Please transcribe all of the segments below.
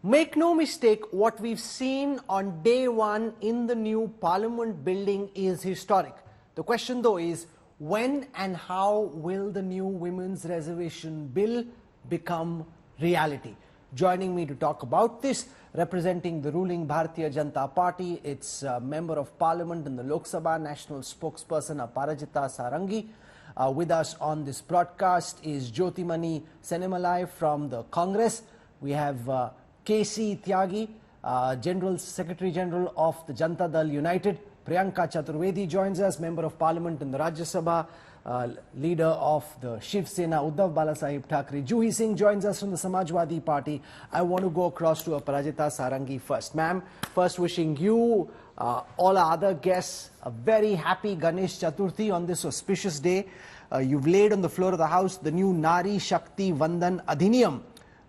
Make no mistake, what we've seen on day one in the new Parliament building is historic. The question though is, when and how will the new Women's Reservation Bill become reality? Joining me to talk about this, representing the ruling Bharatiya Janata Party, its Member of Parliament in the Lok Sabha, National Spokesperson Aparajita Sarangi. With us on this broadcast is Jyotimani Senemalai from the Congress. We have K.C. Tyagi, General Secretary General of the Janata Dal United. Priyanka Chaturvedi joins us, Member of Parliament in the Rajya Sabha, leader of the Shiv Sena, Uddhav Balasaheb Thackeray. Juhi Singh joins us from the Samajwadi Party. I want to go across to Aparajita Sarangi first. Ma'am, first wishing you, all our other guests, a very happy Ganesh Chaturthi on this auspicious day. You've laid on the floor of the House the new Nari Shakti Vandan Adhiniyam.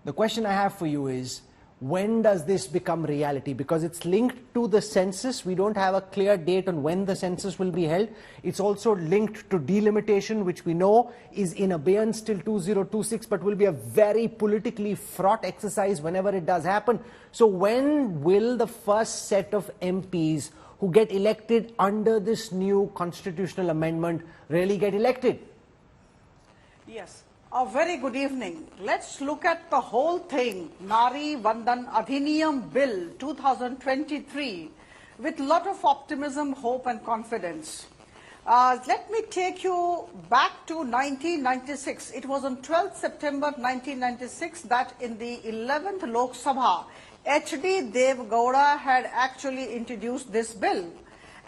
The question I have for you is, when does this become reality? Because it's linked to the census. We don't have a clear date on when the census will be held. It's also linked to delimitation, which we know is in abeyance till 2026, but will be a very politically fraught exercise whenever it does happen. So when will the first set of MPs who get elected under this new constitutional amendment really get elected? Yes. A very good evening. Let's look at the whole thing, Nari Vandan Adhiniyam Bill 2023, with a lot of optimism, hope and confidence. Let me take you back to 1996. It was on 12th September 1996 that in the 11th Lok Sabha, H.D. Dev Gowda had actually introduced this bill.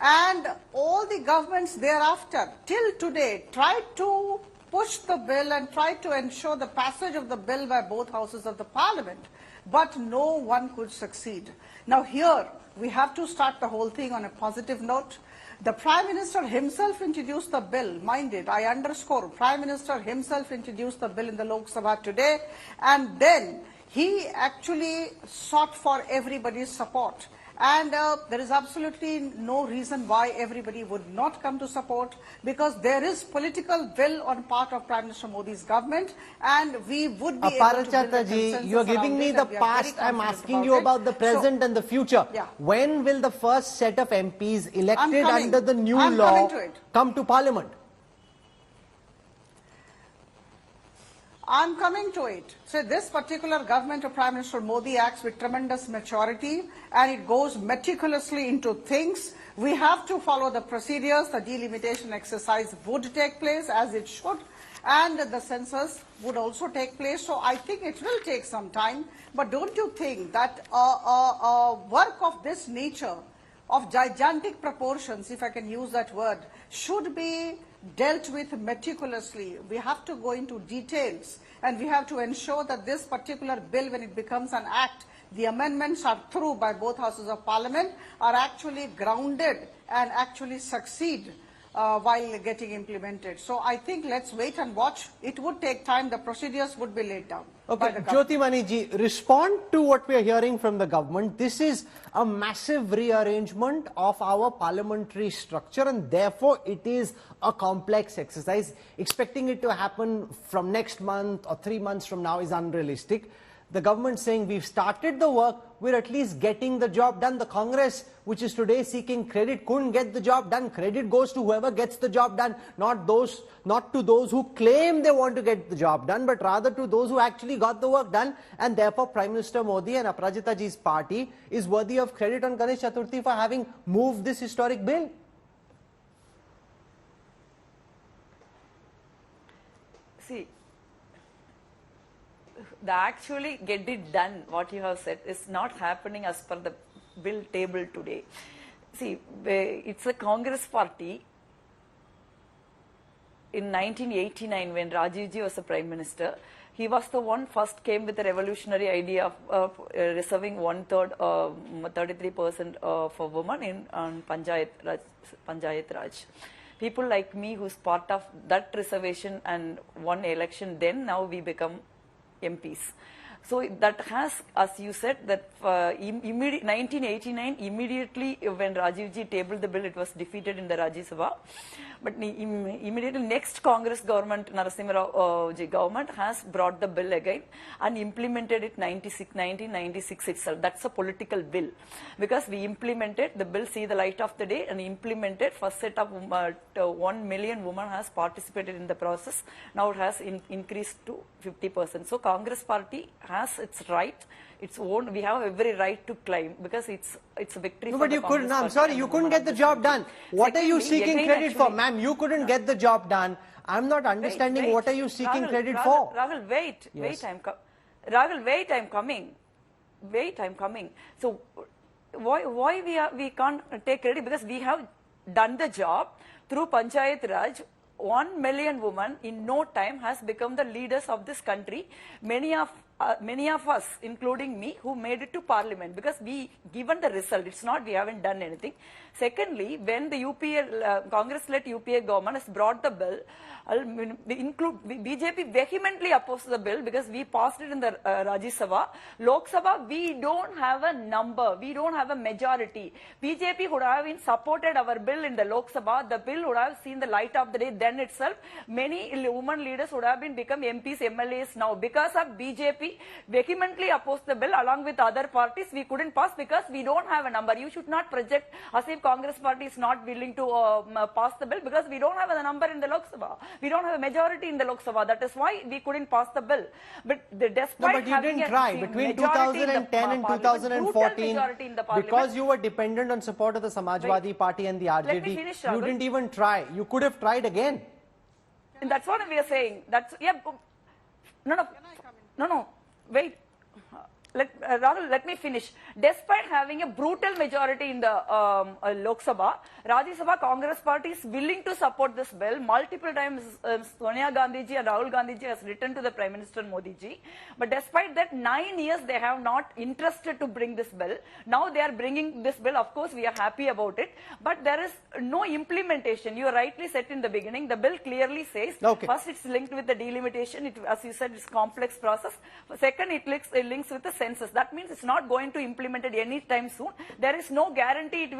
And all the governments thereafter, till today, tried to push the bill and tried to ensure the passage of the bill by both houses of the parliament, but no one could succeed. Now here, we have to start the whole thing on a positive note. The Prime Minister himself introduced the bill, mind it, I underscore, Prime Minister himself introduced the bill in the Lok Sabha today, and then he actually sought for everybody's support. And there is absolutely no reason why everybody would not come to support, because there is political will on part of Prime Minister Modi's government, and we would be able to build a consensus. You are giving me the past. I am asking you about the present and the future. Yeah. When will the first set of MPs elected under the new law come to Parliament? I'm coming to it. So this particular government of Prime Minister Modi acts with tremendous maturity, and it goes meticulously into things. We have to follow the procedures. The delimitation exercise would take place as it should, and the census would also take place. So I think it will take some time. But don't you think that work of this nature, of gigantic proportions, if I can use that word, should be dealt with meticulously? We have to go into details, and we have to ensure that this particular bill, when it becomes an act, the amendments are through by both houses of parliament, are actually grounded and actually succeed while getting implemented. So I think let's wait and watch. It would take time. The procedures would be laid down. Okay, Jyotimani ji, respond to what we are hearing from the government. This is a massive rearrangement of our parliamentary structure, and therefore it is a complex exercise. Expecting it to happen from next month or 3 months from now is unrealistic. The government saying we've started the work, we're at least getting the job done. The Congress, which is today seeking credit, couldn't get the job done. Credit goes to whoever gets the job done, not to those who claim they want to get the job done, but rather to those who actually got the work done. And therefore Prime Minister Modi and Aparajita ji's party is worthy of credit on Ganesh Chaturthi for having moved this historic bill. See, the actually get it done, what you have said, is not happening as per the bill table today. See, it's a Congress party. In 1989, when Rajiv ji was the Prime Minister, he was the one first came with the revolutionary idea of reserving 1/3, 33% for women in Panchayat Raj. People like me who's part of that reservation and won election, then now we become MPs. So that has, as you said, that 1989, immediately when Rajiv ji tabled the bill, it was defeated in the Rajya Sabha. But immediately next Congress government, Narasimha Rao ji government has brought the bill again and implemented it 1996 itself. That's a political bill. Because we implemented, the bill see the light of the day and implemented, first set of 1 million women has participated in the process. Now it has increased to 50%. So Congress party has its right, its own, we have every right to claim because it's a victory for the Congress party. I'm sorry, you couldn't get the job done. What are you seeking credit for? Ma'am, you couldn't get the job done. I'm not understanding what are you seeking credit for? Rahul, wait, I'm coming. So why we can't take credit? Because we have done the job through Panchayat Raj. 1 million women in no time has become the leaders of this country. Many of us, including me, who made it to parliament because we given the result. It's not we haven't done anything. Secondly, when the UPA, Congress-led UPA government has brought the bill, BJP vehemently opposed the bill because we passed it in the Rajya Sabha. Lok Sabha, we don't have a number. We don't have a majority. BJP would have been supported our bill in the Lok Sabha. The bill would have seen the light of the day then itself. Many women leaders would have become MPs, MLAs now. Because of BJP vehemently opposed the bill along with other parties, we couldn't pass because we don't have a number. You should not project as if Congress party is not willing to pass the bill because we don't have a number in the Lok Sabha. We don't have a majority in the Lok Sabha. That is why we couldn't pass the bill. But despite you didn't try. Between 2010 and 2014, because you were dependent on support of the Samajwadi Party and the RJD, you didn't even try. You could have tried again. And that's what we are saying. That's No. Wait. Rahul, let me finish. Despite having a brutal majority in the Lok Sabha, Rajya Sabha Congress party is willing to support this bill. Multiple times Sonia Gandhi ji and Rahul Gandhi ji has written to the Prime Minister Modi ji. But despite that, 9 years they have not interested to bring this bill. Now they are bringing this bill. Of course, we are happy about it. But there is no implementation. You rightly said in the beginning, the bill clearly says, first it's linked with the delimitation. As you said, it's a complex process. Second, it links with the census. That means it's not going to implement it any time soon. There is no guarantee it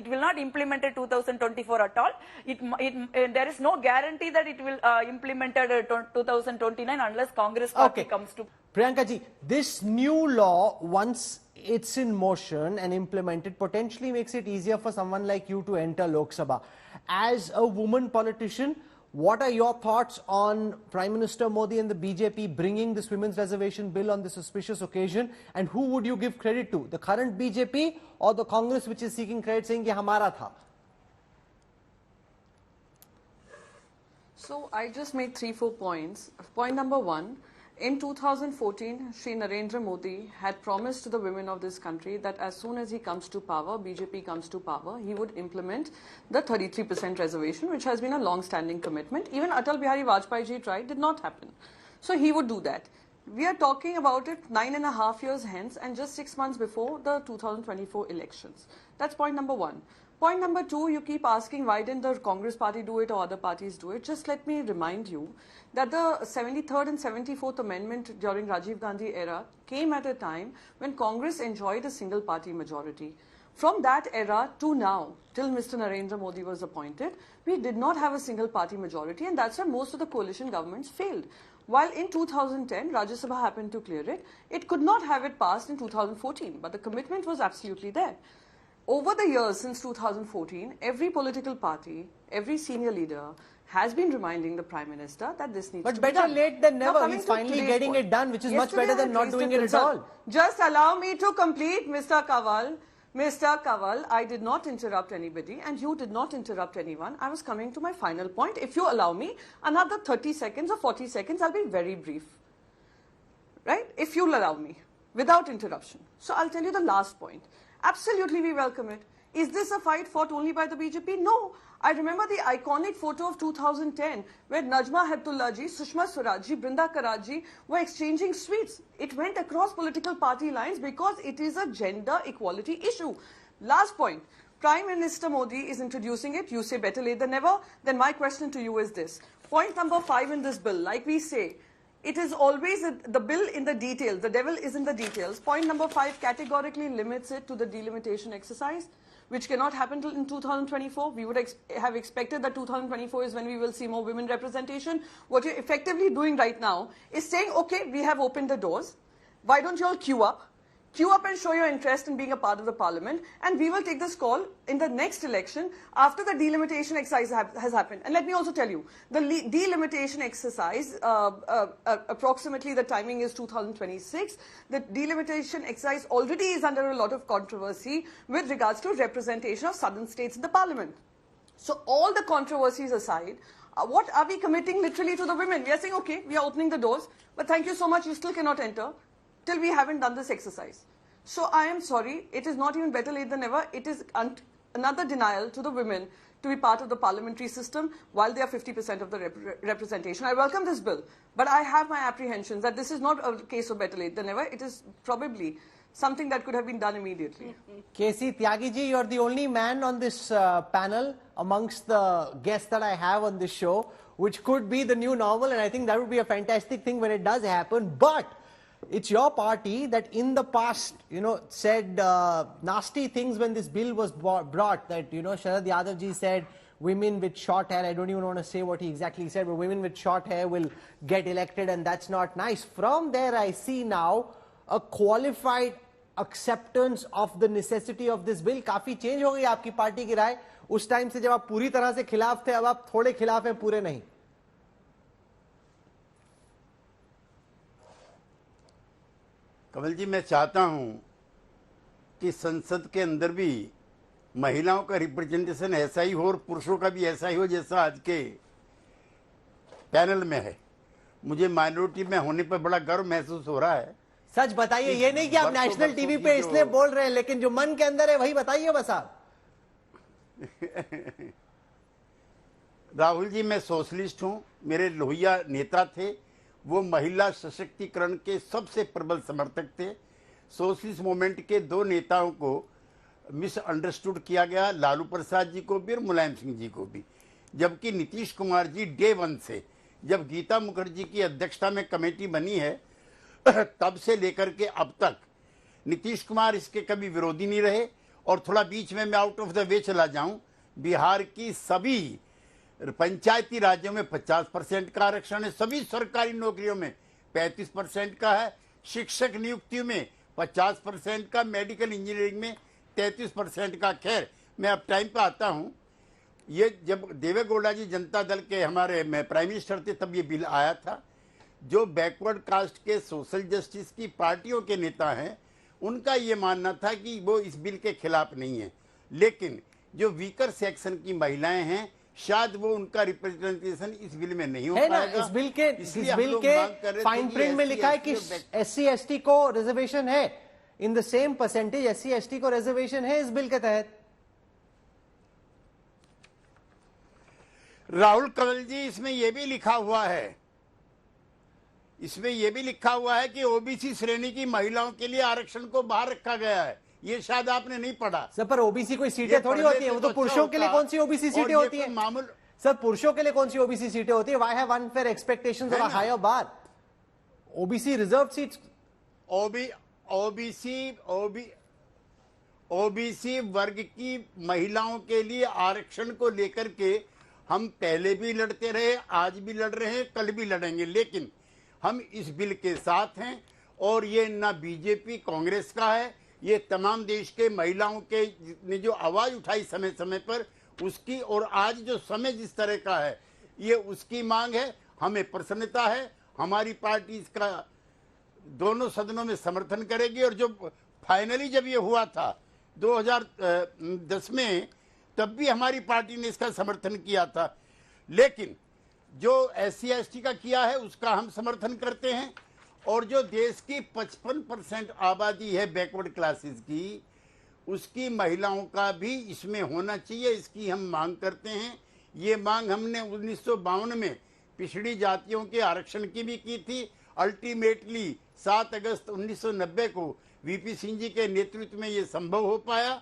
will not implement it 2024 at all. There is no guarantee that it will implemented 2029 unless Congress party comes to. Priyanka ji, this new law, once it's in motion and implemented, potentially makes it easier for someone like you to enter Lok Sabha. As a woman politician, what are your thoughts on Prime Minister Modi and the BJP bringing this women's reservation bill on this auspicious occasion? And who would you give credit to? The current BJP or the Congress which is seeking credit saying ye hamara tha? So I just made 3-4 points. Point number 1. In 2014, Shri Narendra Modi had promised to the women of this country that as soon as he comes to power, BJP comes to power, he would implement the 33% reservation, which has been a long-standing commitment. Even Atal Bihari Vajpayee ji tried, did not happen. So he would do that. We are talking about it 9.5 years hence and just 6 months before the 2024 elections. That's point number 1. Point number 2, you keep asking why didn't the Congress party do it or other parties do it. Just let me remind you that the 73rd and 74th Amendment during Rajiv Gandhi era came at a time when Congress enjoyed a single party majority. From that era to now, till Mr. Narendra Modi was appointed, we did not have a single party majority, and that's why most of the coalition governments failed. While in 2010, Rajya Sabha happened to clear it, it could not have it passed in 2014, but the commitment was absolutely there. Over the years since 2014, every political party, every senior leader has been reminding the Prime Minister that this needs to be done. But better late than never. He's finally getting it done, which is much better than not doing it at all. Just allow me to complete, Mr. Kawal. Mr. Kawal, I did not interrupt anybody and you did not interrupt anyone. I was coming to my final point. If you allow me another 30 seconds or 40 seconds, I'll be very brief. Right? If you'll allow me, without interruption. So I'll tell you the last point. Absolutely, we welcome it. Is this a fight fought only by the BJP? No. I remember the iconic photo of 2010 where Najma Heptullah ji, Sushma Swaraj ji, Brinda Karaj ji were exchanging sweets. It went across political party lines because it is a gender equality issue. Last point. Prime Minister Modi is introducing it. You say better late than never. Then my question to you is this. Point number 5 in this bill, like we say, It is always the bill in the details. The devil is in the details. Point number 5 categorically limits it to the delimitation exercise, which cannot happen till in 2024. We would have expected that 2024 is when we will see more women representation. What you're effectively doing right now is saying, okay, we have opened the doors. Why don't you all queue up? Queue up and show your interest in being a part of the parliament, and we will take this call in the next election after the delimitation exercise has happened. And let me also tell you, the delimitation exercise, approximately the timing is 2026. The delimitation exercise already is under a lot of controversy with regards to representation of southern states in the parliament. So all the controversies aside, what are we committing literally to the women? We are saying, okay, we are opening the doors, but thank you so much, you still cannot enter till we haven't done this exercise. So I am sorry, it is not even better late than never. It is another denial to the women to be part of the parliamentary system while they are 50% of the representation. I welcome this bill, but I have my apprehensions that this is not a case of better late than never. It is probably something that could have been done immediately. KC Tyagi ji, you're the only man on this panel amongst the guests that I have on this show, which could be the new normal, and I think that would be a fantastic thing when it does happen. But it's your party that in the past, said nasty things when this bill was brought, that, Sharad Yadav ji said women with short hair, I don't even want to say what he exactly said, but women with short hair will get elected, and that's not nice. From there, I see now a qualified acceptance of the necessity of this bill. काफी change हो गई आपकी party की राय उस time से जब आप पूरी तरह से खिलाफ थे, अब आप थोड़े खिलाफ हैं, पूरे नहीं. कमल जी, मैं चाहता हूं कि संसद के अंदर भी महिलाओं का रिप्रेजेंटेशन ऐसा ही हो और पुरुषों का भी ऐसा ही हो जैसा आज के पैनल में है. मुझे माइनॉरिटी में होने पर बड़ा गर्व महसूस हो रहा है. सच बताइए, ये नहीं कि आप नेशनल टीवी पे इसलिए बोल रहे हैं, लेकिन जो मन के अंदर है वही बताइए बस आप. राहुल जी, मैं सोशलिस्ट हूं. मेरे लोहिया नेता थे, वो महिला सशक्तिकरण के सबसे प्रबल समर्थक थे. सोशलिस्ट मूवमेंट के दो नेताओं को मिसअंडरस्टूड किया गया, लालू प्रसाद जी को भी और मुलायम सिंह जी को भी. जबकि नीतीश कुमार जी डे वन से, जब गीता मुखर्जी की अध्यक्षता में कमेटी बनी है, तब से लेकर के अब तक नीतीश कुमार इसके कभी विरोधी नहीं रहे. और थोड़ा बीच में मैं आउट ऑफ द वे चला जाऊं, बिहार की सभी पंचायती राज्यों में 50% का आरक्षण है, सभी सरकारी नौकरियों में 35% का है, शिक्षक नियुक्तियों में 50% का, मेडिकल इंजीनियरिंग में 33% का. खैर, मैं अब टाइम पे आता हूं. ये जब देवे गौड़ा जी जनता दल के हमारे प्राइम मिनिस्टर थे, तब ये बिल आया था. जो बैकवर्ड कास्ट के सोशल जस्टिस की पार्टियों के नेता हैं, उनका ये मानना था कि वो इस बिल के खिलाफ नहीं है. लेकिन जो वीकर सेक्शन की महिलाएं हैं, शायद वो उनका रिप्रेजेंटेशन इस बिल में नहीं हो पाएगा. इस बिल के फाइन प्रिंट में लिखा है कि SC ST को रिजर्वेशन है, in the same percentage SC ST को रिजर्वेशन है इस बिल के तहत. राहुल कमल जी, इसमें यह भी लिखा हुआ है, इसमें यह भी लिखा हुआ है कि ओबीसी श्रेणी की महिलाओं के लिए आरक्षण को बाहर रखा गया है. ये शायद आपने नहीं पढ़ा. सर, पर ओबीसी कोई सीटें थोड़ी होती है, वो तो पुरुषों के लिए कौन सी ओबीसी सीटें होती है? मामूल सर, पुरुषों के लिए कौन सी ओबीसी सीटें होती है? Why have unfair expectations of a higher bar? OBC reserve seats, OBC वर्ग की महिलाओं के लिए आरक्षण को लेकर के हम पहले भी लड़ते रहे, आज भी लड़ रहे हैं, कल भी लड़ेंगे. लेकिन हम इस बिल के साथ हैं, और ये ना बीजेपी कांग्रेस का है, ये तमाम देश के महिलाओं के ने जो आवाज उठाई समय समय पर उसकी, और आज जो समय जिस तरह का है, ये उसकी मांग है. हमें प्रसन्नता है, हमारी पार्टी इसका दोनों सदनों में समर्थन करेगी. और जो फाइनली जब ये हुआ था 2010 में, तब भी हमारी पार्टी ने इसका समर्थन किया था. लेकिन जो SC ST का किया है उसका हम समर्थन करते हैं. और जो देश की 55% आबादी है बैकवर्ड क्लासेस की, उसकी महिलाओं का भी इसमें होना चाहिए, इसकी हम मांग करते हैं. ये मांग हमने 1952 में पिछड़ी जातियों के आरक्षण की भी की थी. अल्टीमेटली 7 अगस्त 1990 को VP सिंह जी के नेतृत्व में ये संभव हो पाया.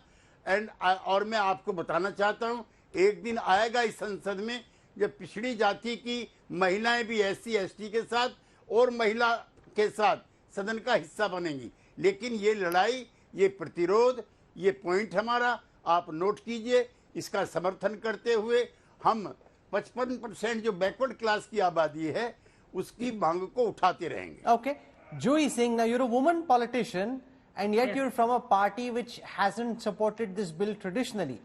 और मैं आपको बताना चाहता हूँ, एक दिन आएगा इस संसद में जब पिछड़ी जाति की महिलाएं भी SC ST के साथ और महिला के साथ सदन का हिस्सा बनेंगी। लेकिन ये लड़ाई, ये प्रतिरोध, ये पॉइंट हमारा आप नोट कीजिए। इसका समर्थन करते हुए हम 55% जो बैकवर्ड क्लास की आबादी है उसकी मांग को उठाते रहेंगे। Okay, Joy Singh, now you're a woman politician and yet you're from a party which hasn't supported this bill traditionally.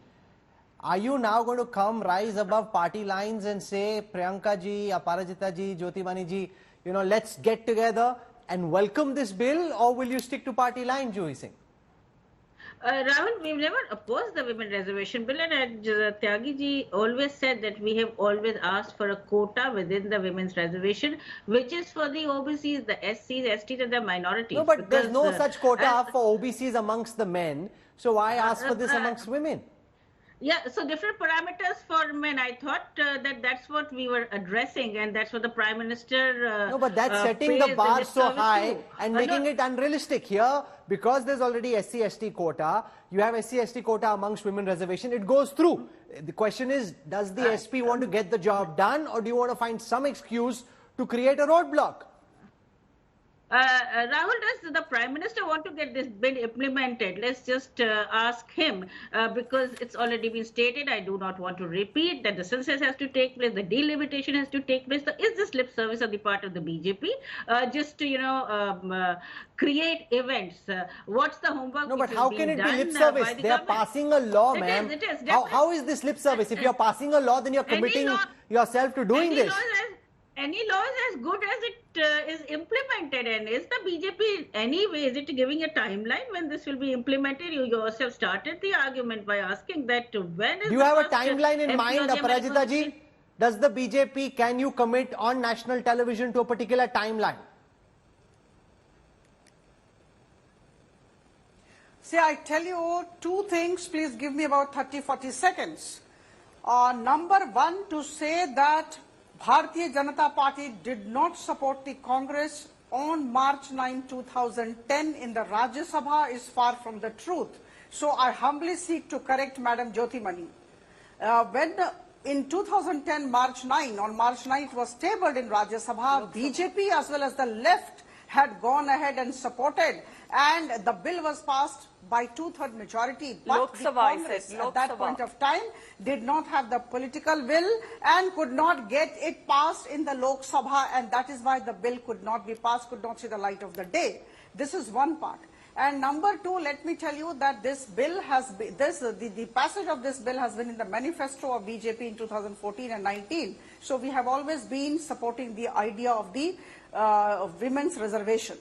Are you now going to rise above party lines and say, Priyanka ji, Aparajita ji, Jyotimani ji, let's get together and welcome this bill, or will you stick to party line, Joy Singh? Rahul, we've never opposed the women reservation bill, and Tyagi ji always said that we have always asked for a quota within the women's reservation, which is for the OBCs, the SCs, STs and the minorities. No, but there's no such quota for OBCs amongst the men, so why ask for this amongst women? Yeah, so different parameters for men. I thought that's what we were addressing, and that's what the Prime Minister No, but that's setting the bar so high and making it unrealistic. Here, because there's already SC/ST quota, you have SC/ST quota amongst women reservation, it goes through. The question is, does the SP want to get the job done, or do you want to find some excuse to create a roadblock? Rahul, does the Prime Minister want to get this bill implemented? Let's just ask him, because it's already been stated. I do not want to repeat that the census has to take place, the delimitation has to take place. So is this lip service on the part of the BJP just to, create events? What's the homework? No, but how can it be lip service? They are passing a law, ma'am. It is. How is this lip service? If you're passing a law, then you're committing yourself to doing this. Any law is as good as it is implemented, and is the BJP anyway, is it giving a timeline when this will be implemented? You yourself started the argument by asking that when is. Do you have a timeline in mind, Aparajita ji? Does the BJP, can you commit on national television to a particular timeline? See, I tell you two things, please give me about 30-40 seconds. Number one, to say that Bharatiya Janata Party did not support the Congress on March 9, 2010 in the Rajya Sabha is far from the truth. So I humbly seek to correct Madam Jyotimani. When in 2010 March 9, on March 9 it was tabled in Rajya Sabha, BJP as well as the left had gone ahead and supported, and the bill was passed by 2/3 majority. But Lok the Sabha, I Congress said, Lok at that Sabha. point of time did not have the political will and could not get it passed in the Lok Sabha, and that is why the bill could not be passed, could not see the light of the day. This is one part. And number two, let me tell you that this bill has been, the passage of this bill has been in the manifesto of BJP in 2014 and 19. So we have always been supporting the idea of the women's reservation.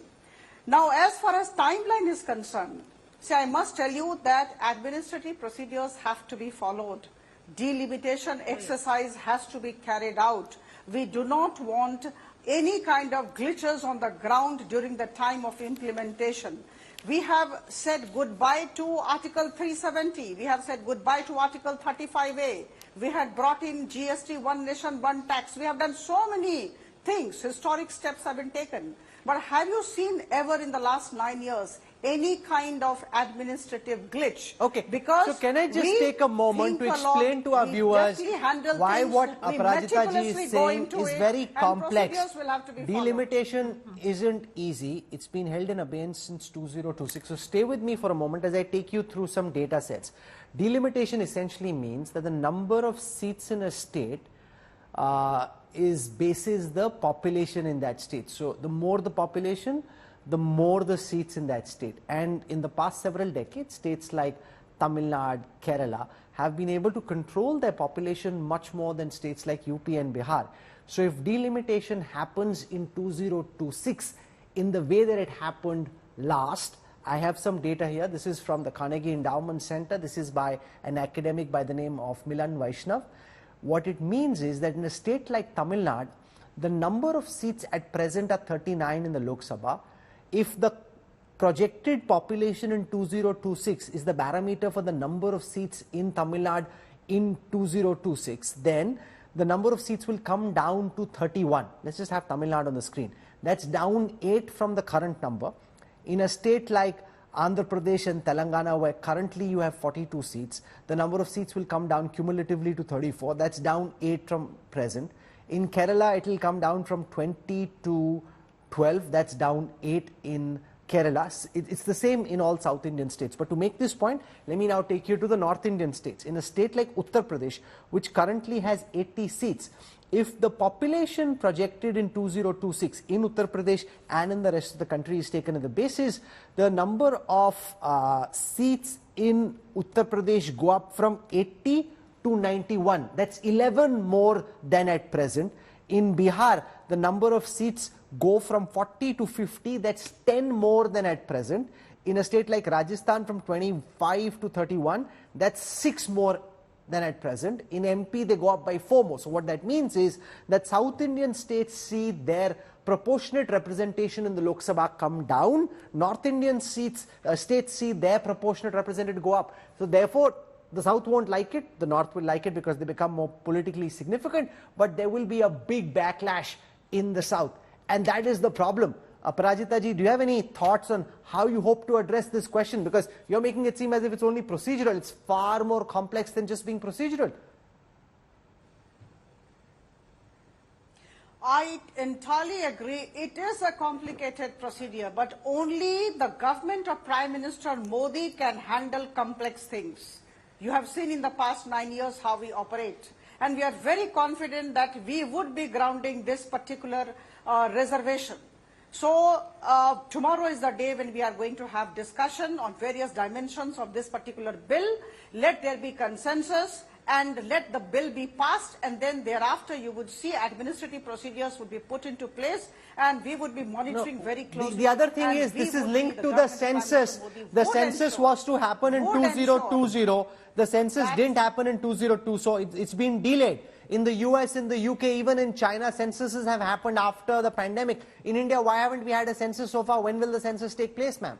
Now, as far as timeline is concerned, see, I must tell you that administrative procedures have to be followed. Delimitation exercise has to be carried out. We do not want any kind of glitches on the ground during the time of implementation. We have said goodbye to Article 370. We have said goodbye to Article 35A. We had brought in GST, one nation, one tax. We have done so many things. Historic steps have been taken. But have you seen ever in the last 9 years any kind of administrative glitch? Okay, because so can I just take a moment to explain to our viewers why what Aparajita ji is saying is very complex. Delimitation isn't easy. It's been held in abeyance since 2026. So stay with me for a moment as I take you through some data sets. Delimitation essentially means that the number of seats in a state is bases the population in that state. So the more the population, the more the seats in that state. And in the past several decades, states like Tamil Nadu, Kerala have been able to control their population much more than states like UP and Bihar. So if delimitation happens in 2026 in the way that it happened last, I have some data here. This is from the Carnegie Endowment Center. This is by an academic by the name of Milan Vaishnav. What it means is that in a state like Tamil Nadu, the number of seats at present are 39 in the Lok Sabha. If the projected population in 2026 is the barometer for the number of seats in Tamil Nadu in 2026, then the number of seats will come down to 31. Let's just have Tamil Nadu on the screen. That's down 8 from the current number. In a state like Andhra Pradesh and Telangana, where currently you have 42 seats, the number of seats will come down cumulatively to 34. That's down 8 from present. In Kerala, it will come down from 20 to 12, that's down 8 in Kerala. It's the same in all South Indian states. But to make this point, let me now take you to the North Indian states. In a state like Uttar Pradesh, which currently has 80 seats, if the population projected in 2026 in Uttar Pradesh and in the rest of the country is taken as the basis, the number of seats in Uttar Pradesh go up from 80 to 91. That's 11 more than at present. In Bihar, the number of seats go from 40 to 50. That's 10 more than at present. In a state like Rajasthan, from 25 to 31, that's 6 more than at present. In MP, they go up by 4 more. So what that means is that South Indian states see their proportionate representation in the Lok Sabha come down. North Indian states see their proportionate representative go up. So therefore, the South won't like it, the North will like it because they become more politically significant, but there will be a big backlash in the South. And that is the problem. Aparajita ji, do you have any thoughts on how you hope to address this question? Because you're making it seem as if it's only procedural. It's far more complex than just being procedural. I entirely agree. It is a complicated procedure, but only the government of Prime Minister Modi can handle complex things. You have seen in the past 9 years how we operate. And we are very confident that we would be grounding this particular reservation. So tomorrow is the day when we are going to have discussion on various dimensions of this particular bill. Let there be consensus and let the bill be passed, and then thereafter you would see administrative procedures would be put into place, and we would be monitoring very closely. The other thing is, this is linked to the census. The census was to happen in 2020. The census didn't happen in 2002, so it's been delayed. In the US, in the UK, even in China, censuses have happened after the pandemic. In India, why haven't we had a census so far? When will the census take place, ma'am?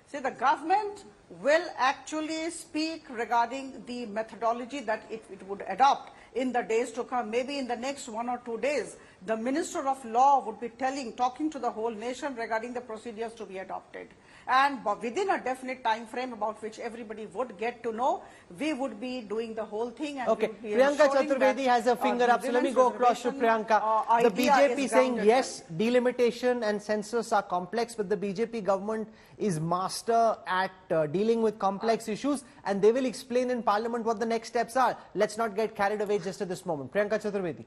See, the government will actually speak regarding the methodology that it would adopt in the days to come. Maybe in the next 1 or 2 days, the Minister of Law would be talking to the whole nation regarding the procedures to be adopted. And within a definite time frame about which everybody would get to know, we would be doing the whole thing. And okay, Priyanka Chaturvedi has a finger up, so let me go across to Priyanka. The BJP saying yes, delimitation and census are complex, but the BJP government is master at dealing with complex issues, and they will explain in Parliament what the next steps are. Let's not get carried away just at this moment. Priyanka Chaturvedi.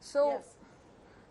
So, yes.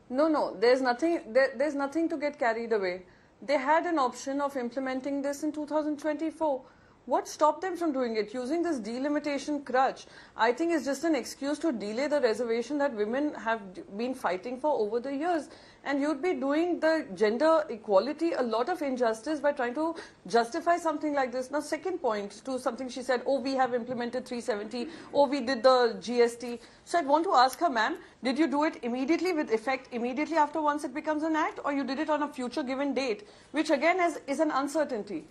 No, there's nothing to get carried away. They had an option of implementing this in 2024. What stopped them from doing it? Using this delimitation crutch, I think is just an excuse to delay the reservation that women have been fighting for over the years. And you'd be doing the gender equality a lot of injustice by trying to justify something like this. Now, second point to something she said, oh, we have implemented 370, oh, we did the GST. So I'd want to ask her, ma'am, did you do it immediately with effect, immediately after once it becomes an act, or you did it on a future given date, which again is an uncertainty.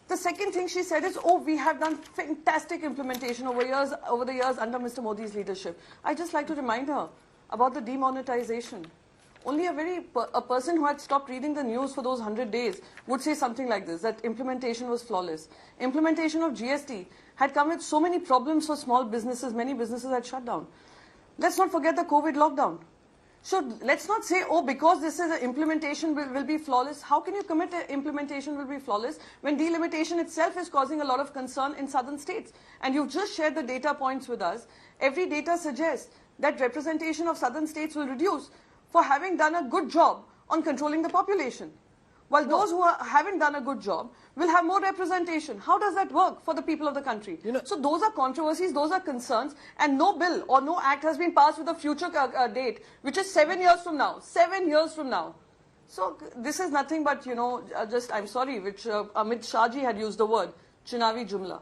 The second thing she said is, oh, we have done fantastic implementation over the years under Mr. Modi's leadership. I'd just like to remind her about the demonetization. Only a person who had stopped reading the news for those 100 days would say something like this, that implementation was flawless. Implementation of GST had come with so many problems for small businesses, many businesses had shut down. Let's not forget the COVID lockdown. So let's not say, oh, because this is an implementation will be flawless. How can you commit that implementation will be flawless when delimitation itself is causing a lot of concern in southern states? And you've just shared the data points with us. Every data suggests that representation of southern states will reduce for having done a good job on controlling the population. While those who haven't done a good job will have more representation. How does that work for the people of the country? So those are controversies, those are concerns, and no bill or no act has been passed with a future date, which is 7 years from now. 7 years from now. So this is nothing but, I'm sorry, which Amit Shahji had used the word, Chunavi Jumla.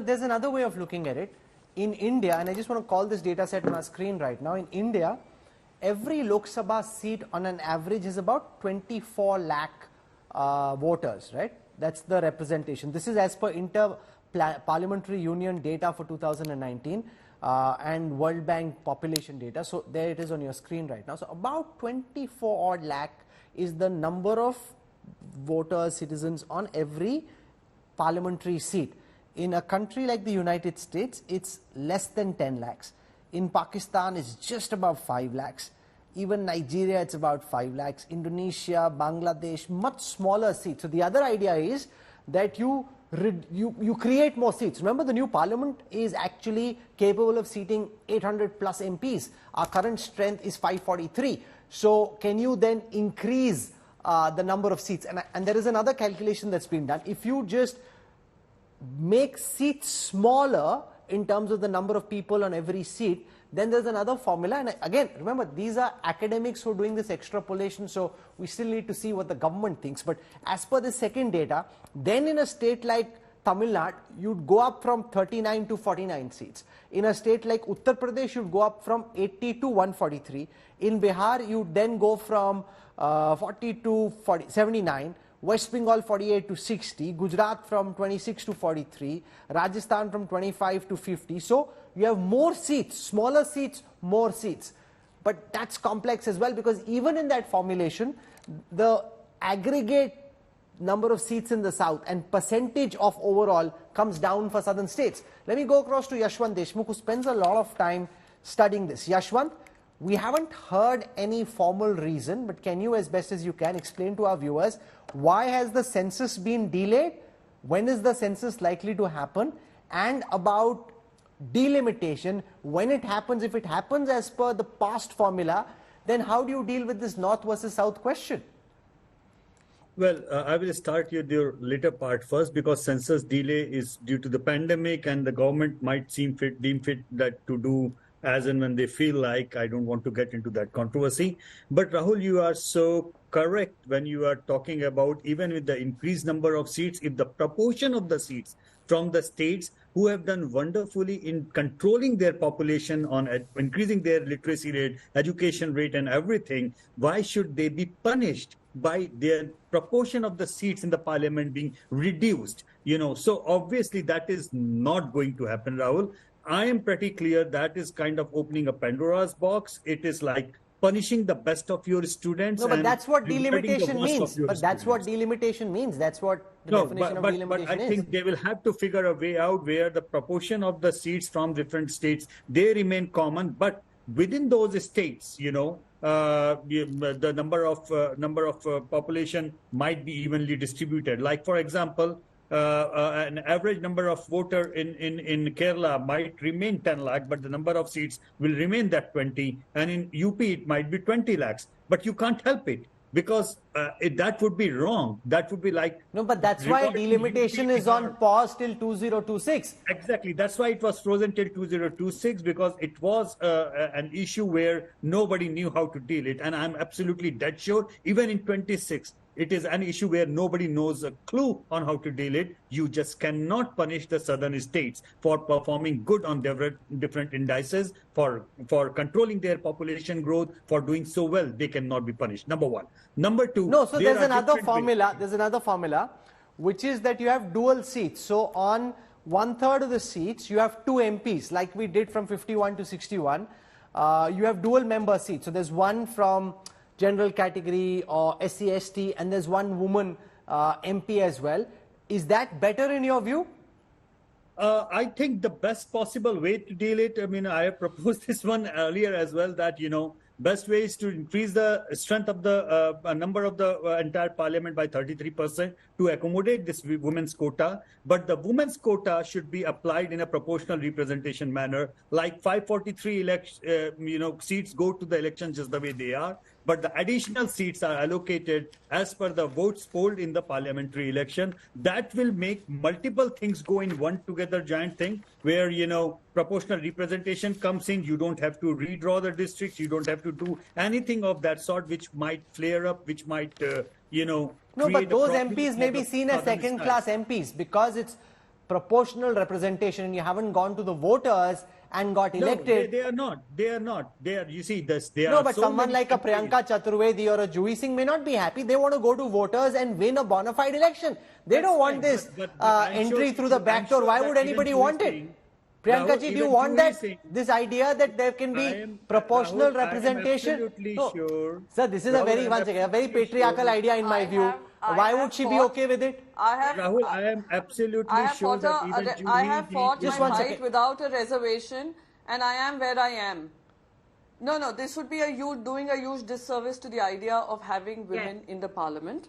There's another way of looking at it. In India, and I just want to call this data set on our screen right now, in India, every Lok Sabha seat on an average is about 24 lakh voters, right? That's the representation. This is as per Inter-Parliamentary Union data for 2019 and World Bank population data. So there it is on your screen right now. So about 24 odd lakh is the number of voters, citizens on every parliamentary seat. In a country like the United States, it's less than 10 lakhs. In Pakistan, it's just above 5 lakhs. Even Nigeria, it's about 5 lakhs. Indonesia, Bangladesh, much smaller seats. So the other idea is that you create more seats. Remember, the new parliament is actually capable of seating 800 plus MPs. Our current strength is 543. So can you then increase the number of seats? And there is another calculation that's been done. If you just make seats smaller in terms of the number of people on every seat, then there's another formula. And again, remember, these are academics who are doing this extrapolation, so we still need to see what the government thinks. But as per the second data, then in a state like Tamil Nadu, you'd go up from 39 to 49 seats. In a state like Uttar Pradesh, you'd go up from 80 to 143. In Bihar, you'd then go from 40 to 79. West Bengal 48 to 60, Gujarat from 26 to 43, Rajasthan from 25 to 50. So you have more seats, smaller seats, more seats. But that's complex as well, because even in that formulation, the aggregate number of seats in the south and percentage of overall comes down for southern states. Let me go across to Yashwant Deshmukh, who spends a lot of time studying this. Yashwant, we haven't heard any formal reason, but can you, as best as you can, explain to our viewers why has the census been delayed? When is the census likely to happen? And about delimitation, when it happens, if it happens as per the past formula, then how do you deal with this north versus south question? Well, I will start with your later part first, because census delay is due to the pandemic, and the government might deem fit that to do as and when they feel like. I don't want to get into that controversy. But Rahul, you are so correct when you are talking about, even with the increased number of seats, if the proportion of the seats from the states who have done wonderfully in controlling their population, on increasing their literacy rate, education rate and everything, why should they be punished by their proportion of the seats in the parliament being reduced? So obviously that is not going to happen, Rahul. I am pretty clear that is kind of opening a Pandora's box. It is like punishing the best of your students. No, but that's what delimitation means. But that's what delimitation means. That's what the definition of delimitation is. But I think they will have to figure a way out where the proportion of the seats from different states, they remain common. But within those states, the number of population might be evenly distributed. Like, for example, an average number of voter in Kerala might remain 10 lakh, but the number of seats will remain that 20. And in UP, it might be 20 lakhs. But you can't help it, because that would be wrong. That would be like... No, but that's why delimitation is on pause till 2026. Exactly. That's why it was frozen till 2026, because it was an issue where nobody knew how to deal it. And I'm absolutely dead sure, even in 26, it is an issue where nobody knows a clue on how to deal it. You just cannot punish the southern states for performing good on different indices, for controlling their population growth, for doing so well. They cannot be punished. Number one. Number two. No, so there's another formula. There's another formula, which is that you have dual seats. So on 1/3 of the seats, you have 2 MPs, like we did from 51 to 61. You have dual member seats. So there's one from general category or SC/ST, and there's one woman MP as well. Is that better in your view? I think the best possible way to deal it, I have proposed this one earlier as well, that, best way is to increase the strength of the number of the entire parliament by 33% to accommodate this women's quota. But the women's quota should be applied in a proportional representation manner, like 543 seats go to the elections just the way they are. But the additional seats are allocated as per the votes polled in the parliamentary election. That will make multiple things go in one together giant thing, where, proportional representation comes in. You don't have to redraw the districts. You don't have to do anything of that sort, which might flare up, which might, No, but those MPs may be seen as second-class MPs, because it's proportional representation and you haven't gone to the voters and got elected. No, they are not. They are not. They are, you see, this, they are. No, but someone like a Priyanka Chaturvedi or a Juhi Singh may not be happy. They want to go to voters and win a bona fide election. They don't want this entry through the back door. Why would anybody want it? Priyanka ji, do you want that? This idea that there can be proportional representation? I am absolutely sure. Sir, this is a very patriarchal idea in my view. Why would she be okay with it? Rahul, I am absolutely sure that even I have fought my fight without a reservation and I am where I am. No, this would be doing a huge disservice to the idea of having women in the parliament.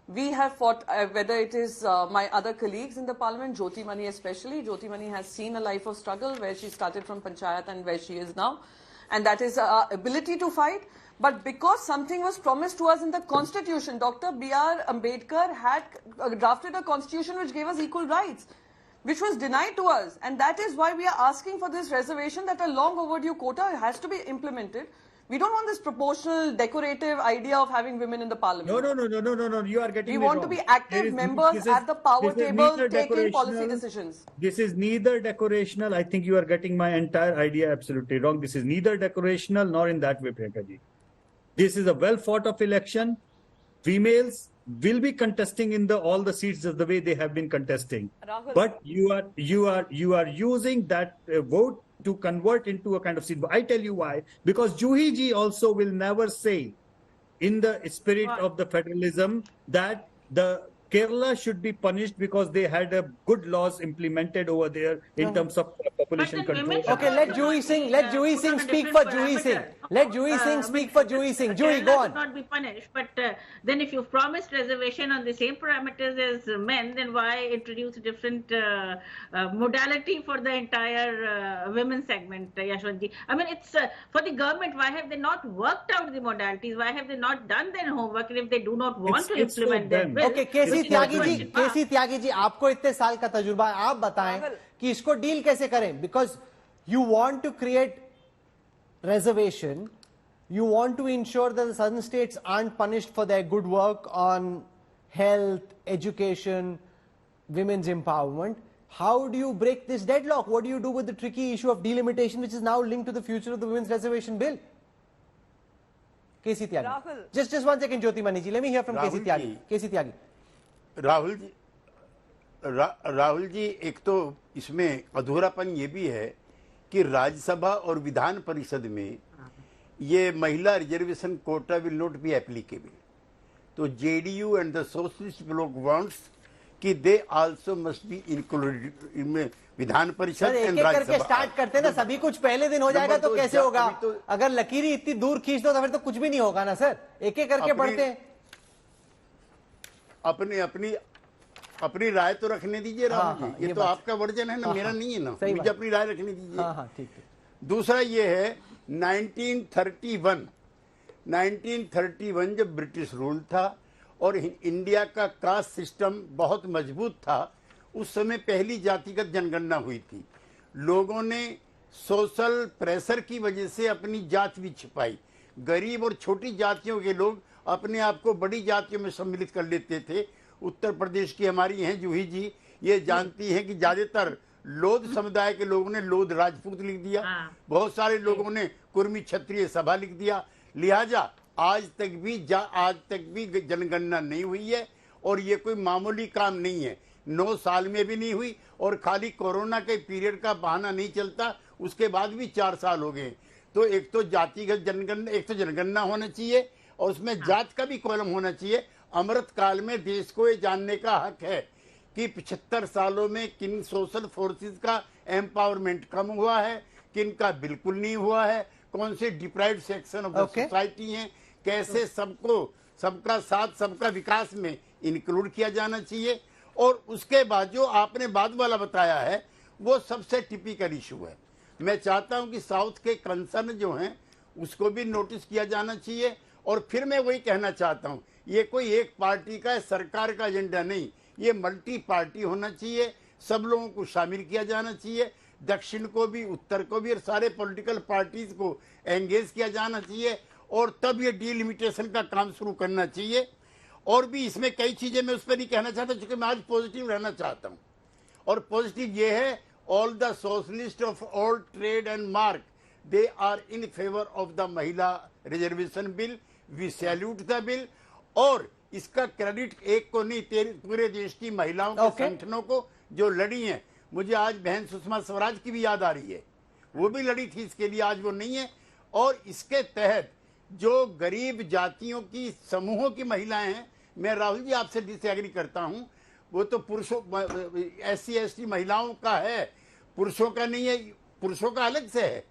We have fought, whether it is my other colleagues in the parliament, Jyoti Mani especially. Jyoti Mani has seen a life of struggle where she started from Panchayat and where she is now. And that is our ability to fight. But because something was promised to us in the constitution, Dr. B.R. Ambedkar had drafted a constitution which gave us equal rights, which was denied to us. And that is why we are asking for this reservation, that a long overdue quota has to be implemented. We don't want this proportional, decorative idea of having women in the parliament. No. You are getting We want wrong. to be active members at the power table, taking policy decorational. decisions. This is neither decorational. I think you are getting my entire idea absolutely wrong. This is neither decorational nor in that way, Priyanka ji. This is a well thought of election. Females will be contesting in all the seats of the way they have been contesting. Rahul. But you are using that vote to convert into a kind of seat. I tell you why. Because Juhi ji also will never say, in the spirit of the federalism, that the Kerala should be punished because they had a good laws implemented over there in terms of population But then control. women Okay, let Juhi Singh. Let Juhi Singh speak for Juhi Singh. Let Juhi Singh speak for Juhi Singh. Juhi, go Kerala on. should not be punished. But then, if you've promised reservation on the same parameters as men, then why introduce a different modality for the entire women segment, Yashwantji? I mean, it's for the government. Why have they not worked out the modalities? Why have they not done their homework? And if they do not want to It's for implement their them. bill, okay KC Tyagi ji, हाँ। केसी त्यागी जी, आपको इतने साल का तजुर्बा है, आप बताएं कि इसको डील कैसे करें? Because you want to create reservation, you want to ensure that the southern states aren't punished for their good work on health, education, women's empowerment. How do you break this deadlock? What do you do with the tricky issue of delimitation, which is now linked to the future of the women's reservation bill? KC Tyagi. Rahul. Just 1 second, Jyoti Mani ji. Let me hear from KC Tyagi. KC Tyagi. Rahul ji, एक तो इसमें अधूरापन ये भी है कि राज्यसभा और विधान परिषद में ये महिला reservation quota will not be applicable. तो JDU and the socialist block wants कि they also must be included in Vidhan Parishad and Rajya Sabha. करके स्टार्ट करते ना, सभी कुछ पहले दिन हो जाएगा तो कैसे होगा? अगर लकीरी इतनी दूर खींच दो तो फिर तो कुछ भी नहीं होगा ना सर. एक एक करके बढ़ते हैं. अपनी राय तो रखने दीजिए राहुल जी. ये तो आपका वर्जन है ना, मेरा नहीं है ना. मुझे अपनी राय रखने दीजिए. ठीक है. दूसरा ये है 1931 जब ब्रिटिश रूल था और इंडिया का कास्ट सिस्टम बहुत मजबूत था, उस समय पहली जातिगत जनगणना हुई थी. लोगों ने सोशल प्रेशर की वजह से अपनी जात भी छिपाई. गरीब और छोटी जातियों के लोग अपने आप को बड़ी जातियों में सम्मिलित कर लेते थे. उत्तर प्रदेश की हमारी हैं जूही जी, ये जानती हैं कि ज्यादातर लोध समुदाय के लोगों ने लोध राजपूत लिख दिया. बहुत सारे लोगों ने कुर्मी क्षत्रिय सभा लिख दिया. लिहाजा आज तक भी जनगणना नहीं हुई है और ये कोई मामूली काम नहीं है. 9 साल में भी नहीं हुई और खाली कोरोना के पीरियड का बहाना नहीं चलता, उसके बाद भी 4 साल हो गए. तो एक तो जातिगत जनगणना, एक तो जनगणना होना चाहिए और उसमें जात का भी कॉलम होना चाहिए. अमृत काल में देश को ये जानने का हक है कि 75 सालों में किन सोशल फोर्सेस का एम्पावरमेंट कम हुआ है, किन का बिल्कुल नहीं हुआ है, कौन से deprived section of the society हैं, कैसे सबका साथ सबका विकास में इंक्लूड किया जाना चाहिए. और उसके बाद जो आपने बाद वाला बताया है वो सबसे टिपिकल इशू है. मैं चाहता हूं कि साउथ के कंसर्न जो हैं उसको भी नोटिस किया जाना चाहिए. और फिर मैं वही कहना चाहता हूं, ये कोई एक पार्टी का सरकार का एजेंडा नहीं, ये मल्टी पार्टी होना चाहिए. सब लोगों को शामिल किया जाना चाहिए, दक्षिण को भी उत्तर को भी, और सारे पॉलिटिकल पार्टीज को एंगेज किया जाना चाहिए. और तब ये डीलिमिटेशन का काम शुरू करना चाहिए. और भी इसमें कई चीजें मैं उस पर नहीं कहना चाहता क्योंकि मैं आज पॉजिटिव रहना चाहता हूं. और पॉजिटिव ये है, all the socialist of all trade and mark they are in favour of the mahila reservation bill. We salute the bill. और इसका क्रेडिट एक को नहीं, पूरे देश की महिलाओं के संगठनों को जो लड़ी हैं. मुझे आज बहन सुषमा स्वराज की भी याद आ रही है, वो भी लड़ी थी इसके लिए, आज वो नहीं है. और इसके तहत जो गरीब जातियों की समूहों की महिलाएं हैं, मैं राहुल जी आपसे डिसएग्री करता हूं, वो तो पुरुषों SC ST महिलाओं का है, पुरुषों का नहीं है. पुरुषों का अलग से है,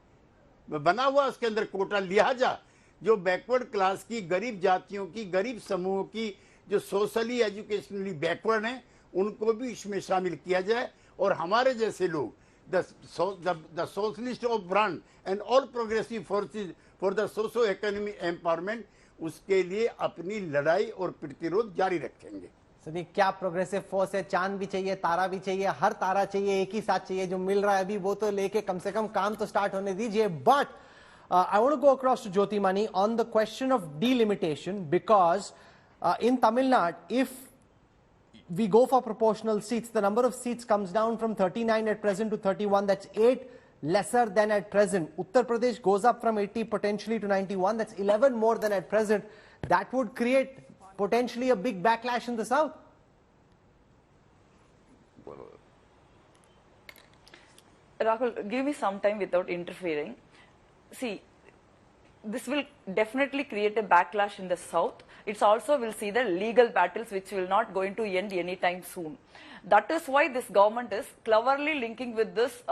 बना हुआ उसके अंदर कोटा, लिहाजा जो बैकवर्ड क्लास की, गरीब जातियों की, गरीब समूहों की, जो सोशली एजुकेशनली बैकवर्ड हैं, उनको भी इसमें शामिल किया जाए। और हमारे जैसे लोग the socialist of brand and all progressive forces for the socio economy empowerment, उसके लिए अपनी लड़ाई और प्रतिरोध जारी रखेंगे। सदी क्या प्रोग्रेसिव फोर्स है, चांद भी चाहिए, तारा भी चाहिए, हर तारा चाहिए, एक ही साथ चाहिए, जो मिल रहा है अभी वो तो लेके कम से कम काम तो स्टार्ट होने दीजिए। But I want to go across to Jyoti Mani on the question of delimitation, because in Tamil Nadu, if we go for proportional seats, the number of seats comes down from 39 at present to 31. That's 8 lesser than at present. Uttar Pradesh goes up from 80 potentially to 91. That's 11 more than at present. That would create potentially a big backlash in the south. Rahul, give me some time without interfering. See, this will definitely create a backlash in the south. It also will see the legal battles which will not going to end anytime soon. That is why this government is cleverly linking with this,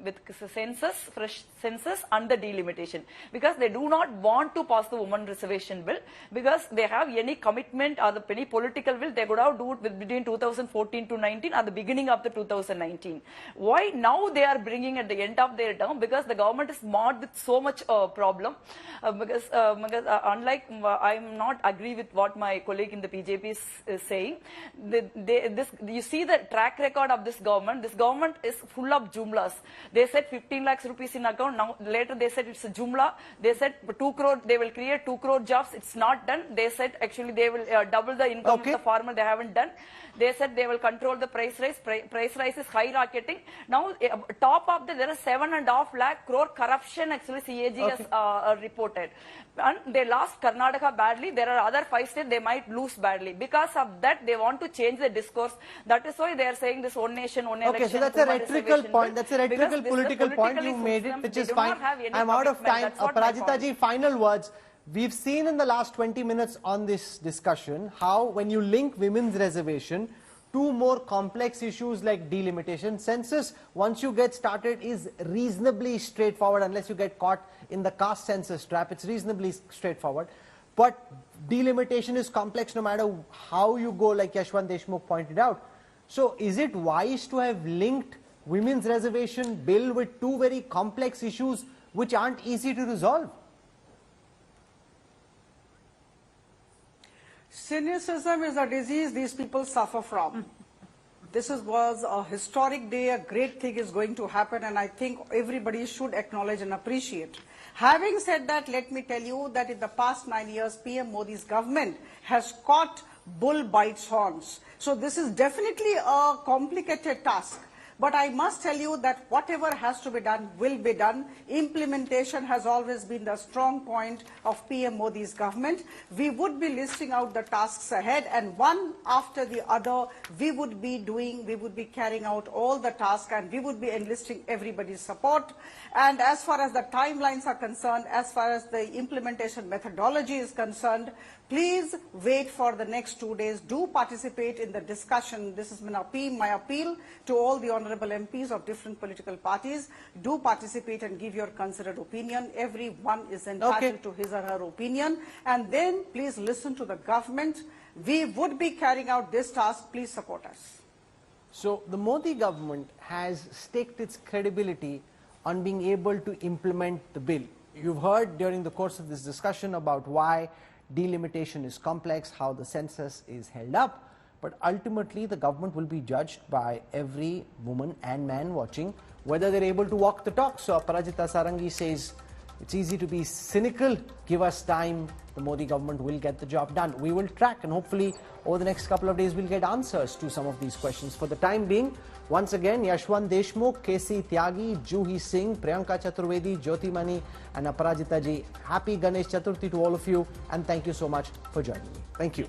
with census, fresh census and the delimitation, because they do not want to pass the women reservation bill, because they have any commitment or any political will, they could have do it with between 2014 to 19 at the beginning of the 2019. Why now they are bringing at the end of their term? Because the government is marred with so much problem, because unlike, I am not agree with what my colleague in the BJP is saying. You see the track record of this government is full of jumlas. They said 15 lakhs rupees in account, now later they said it's a jumla. They said 2 crore, they will create 2 crore jobs, it's not done. They said actually they will double the income of the farmer, they haven't done. They said they will control the price rise. Price rise is high rocketing. Now, top of there is 7.5 lakh crore corruption actually CAG has reported. And they lost Karnataka badly. There are other 5 states they might lose badly. Because of that, they want to change the discourse. That is why they are saying this one nation, one election. Okay, so that's a rhetorical point. That's a rhetorical political point. You made it, which is fine. I'm out of time. Parajita ji, final words. We've seen in the last 20 minutes on this discussion how when you link women's reservation to more complex issues like delimitation, census, once you get started, is reasonably straightforward unless you get caught in the caste census trap. It's reasonably straightforward. But delimitation is complex no matter how you go, like Yashwant Deshmukh pointed out. So is it wise to have linked women's reservation bill with two very complex issues which aren't easy to resolve? Cynicism is a disease these people suffer from. This was a historic day, a great thing is going to happen, and I think everybody should acknowledge and appreciate. Having said that, let me tell you that in the past 9 years, PM Modi's government has caught bull bites horns. So this is definitely a complicated task. But I must tell you that whatever has to be done will be done. Implementation has always been the strong point of PM Modi's government. We would be listing out the tasks ahead, and one after the other, we would be carrying out all the tasks, and we would be enlisting everybody's support. And as far as the timelines are concerned, as far as the implementation methodology is concerned, please wait for the next 2 days. Do participate in the discussion. This has been my appeal to all the honorable MPs of different political parties. Do participate and give your considered opinion. Everyone is entitled to his or her opinion. And then please listen to the government. We would be carrying out this task. Please support us. So the Modi government has staked its credibility on being able to implement the bill. You've heard during the course of this discussion about why delimitation is complex, how the census is held up, but ultimately the government will be judged by every woman and man watching whether they're able to walk the talk. So Parajita Sarangi says it's easy to be cynical. Give us time. The Modi government will get the job done. We will track, and hopefully over the next couple of days we'll get answers to some of these questions. For the time being, once again, Yashwant Deshmukh, KC Tyagi, Juhi Singh, Priyanka Chaturvedi, Jyoti Mani and Aparajita ji. Happy Ganesh Chaturthi to all of you, and thank you so much for joining me. Thank you.